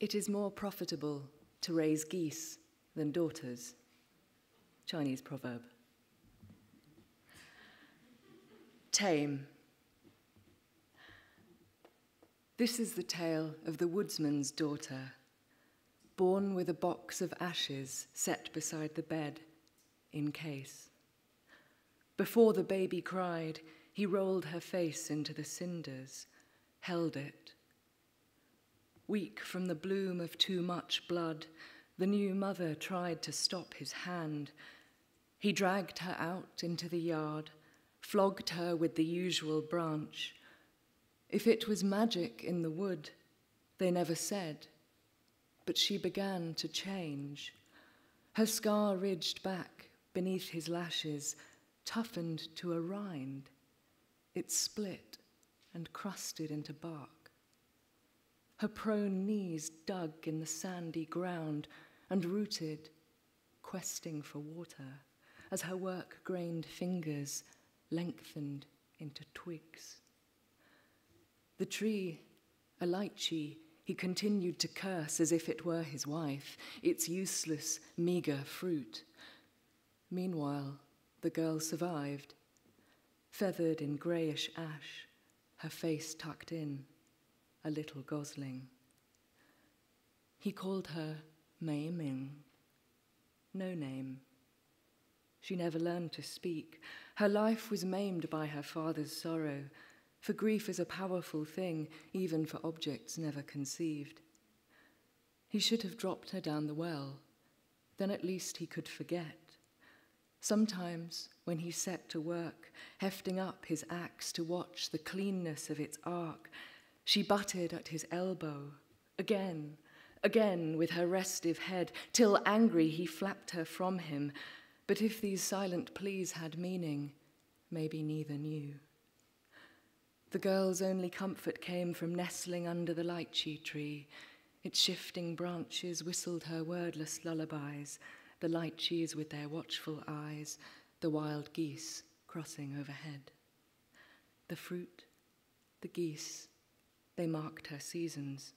It is more profitable to raise geese than daughters. Chinese proverb. Tame. This is the tale of the woodsman's daughter, born with a box of ashes set beside the bed in case. Before the baby cried, he rolled her face into the cinders, held it. Weak from the bloom of too much blood, the new mother tried to stop his hand. He dragged her out into the yard, flogged her with the usual branch. If it was magic in the wood, they never said, but she began to change. Her scar-ridged back beneath his lashes toughened to a rind. It split and crusted into bark. Her prone knees dug in the sandy ground and rooted, questing for water, as her work-grained fingers lengthened into twigs. The tree, a lychee, he continued to curse as if it were his wife, its useless, meagre fruit. Meanwhile, the girl survived, feathered in greyish ash, her face tucked in, a little gosling. He called her Mei Ming, no name. She never learned to speak. Her life was maimed by her father's sorrow, for grief is a powerful thing, even for objects never conceived. He should have dropped her down the well, then at least he could forget. Sometimes, when he set to work, hefting up his axe to watch the cleanness of its arc, she butted at his elbow, again, with her restive head, till angry he flapped her from him. But if these silent pleas had meaning, maybe neither knew. The girl's only comfort came from nestling under the lychee tree. Its shifting branches whistled her wordless lullabies, the lychees with their watchful eyes, the wild geese crossing overhead. The fruit, the geese, they marked her seasons.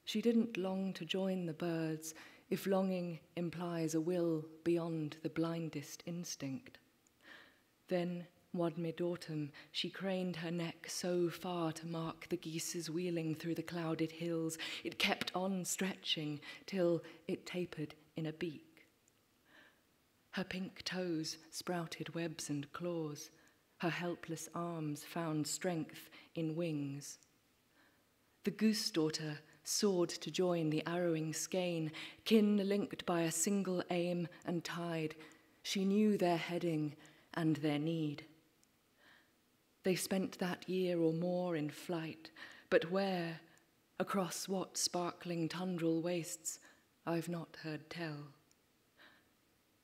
She didn't long to join the birds, if longing implies a will beyond the blindest instinct. Then, one mid-autumn, she craned her neck so far to mark the geese's wheeling through the clouded hills, it kept on stretching till it tapered in a beak. Her pink toes sprouted webs and claws. Her helpless arms found strength in wings. The goose daughter soared to join the arrowing skein, kin linked by a single aim and tide. She knew their heading and their need. They spent that year or more in flight, but where, across what sparkling tundral wastes, I've not heard tell.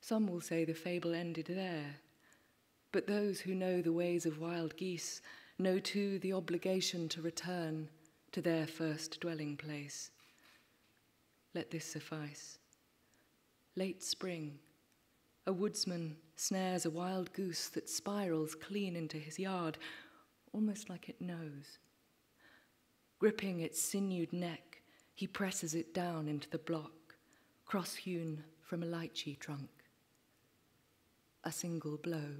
Some will say the fable ended there, but those who know the ways of wild geese know too the obligation to return to their first dwelling place. Let this suffice. Late spring, a woodsman snares a wild goose that spirals clean into his yard, almost like it knows. Gripping its sinewed neck, he presses it down into the block, cross-hewn from a lychee trunk. A single blow.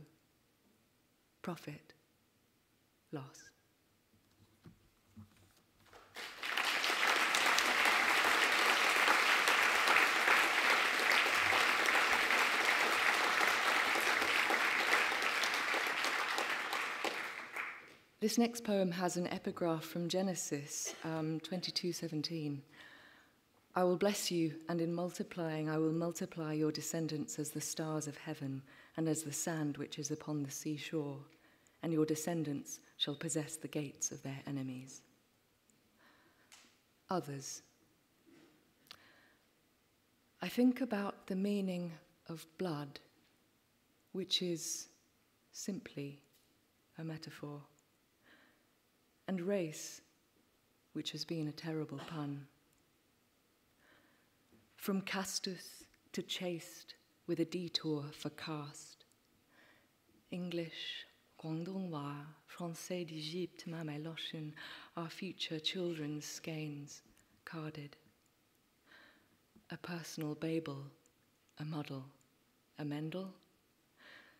Profit. Loss. This next poem has an epigraph from Genesis 22:17. I will bless you, and in multiplying I will multiply your descendants as the stars of heaven and as the sand which is upon the seashore, and your descendants shall possess the gates of their enemies. Others. I think about the meaning of blood, which is simply a metaphor, and race, which has been a terrible pun. From castus to chaste, with a detour for caste. English, Guangdonghua, Français d'Égypte, Mameloshin, our future children's skeins, carded. A personal Babel, a muddle, a Mendel.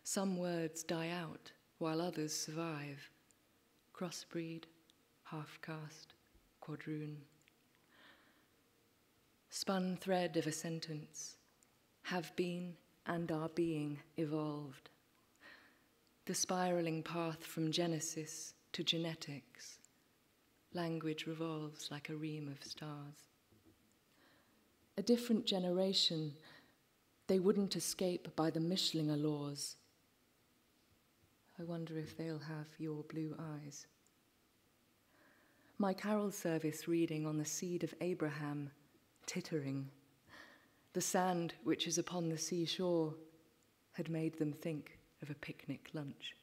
Some words die out while others survive. Crossbreed, half-caste, quadroon. Spun thread of a sentence, have been and are being evolved. The spiraling path from Genesis to genetics. Language revolves like a ream of stars. A different generation, they wouldn't escape by the Mischlinger laws. I wonder if they'll have your blue eyes. My carol service reading on the seed of Abraham, tittering. The sand which is upon the seashore had made them think of a picnic lunch.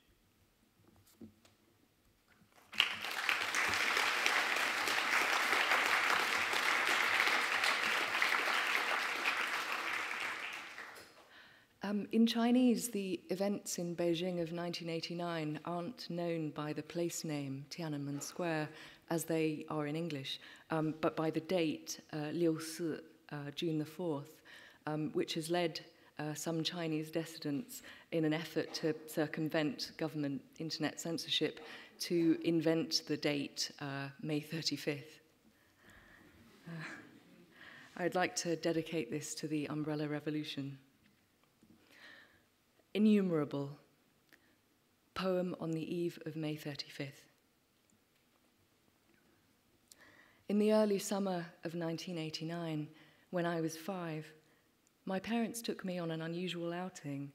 In Chinese, the events in Beijing of 1989 aren't known by the place name Tiananmen Square as they are in English, but by the date, Liu Si, June the 4th, which has led some Chinese dissidents in an effort to circumvent government internet censorship to invent the date May 35th. I'd like to dedicate this to the Umbrella Revolution. Innumerable, poem on the eve of May 35th. In the early summer of 1989, when I was 5, my parents took me on an unusual outing.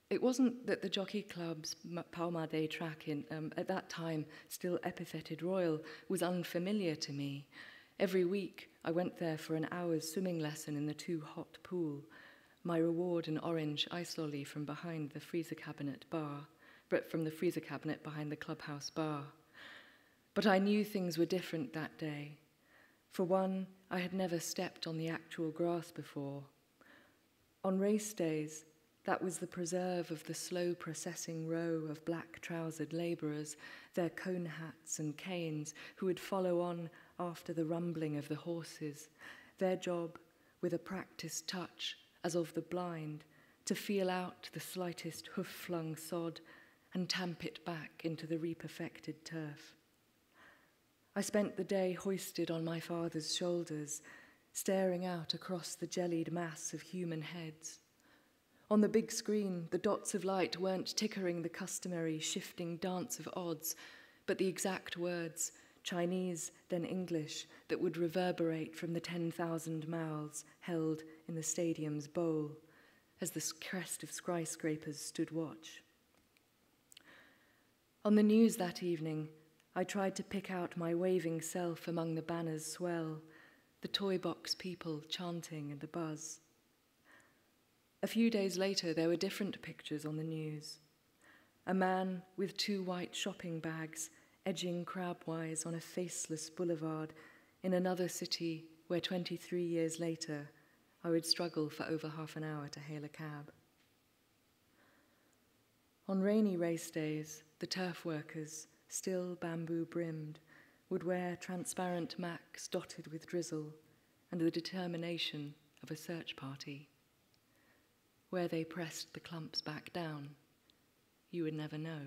It wasn't that the jockey club's Palma Day track, at that time still epitheted Royal, was unfamiliar to me. Every week I went there for an hour's swimming lesson in the too-hot pool. My reward, an orange ice lolly from behind the freezer cabinet behind the clubhouse bar. But I knew things were different that day. For one, I had never stepped on the actual grass before. On race days, that was the preserve of the slow-processing row of black-trousered labourers, their cone hats and canes, who would follow on after the rumbling of the horses, their job, with a practiced touch, as of the blind, to feel out the slightest hoof-flung sod and tamp it back into the reperfected turf. I spent the day hoisted on my father's shoulders, staring out across the jellied mass of human heads. On the big screen, the dots of light weren't tickering the customary shifting dance of odds, but the exact words, Chinese, then English, that would reverberate from the 10,000 mouths held in the stadium's bowl as the crest of skyscrapers stood watch. On the news that evening, I tried to pick out my waving self among the banner's swell, the toy box people chanting and the buzz. A few days later, there were different pictures on the news. A man with 2 white shopping bags edging crabwise on a faceless boulevard in another city where 23 years later I would struggle for over half an hour to hail a cab. On rainy race days, the turf workers, still bamboo-brimmed, would wear transparent macks dotted with drizzle and the determination of a search party. Where they pressed the clumps back down, you would never know.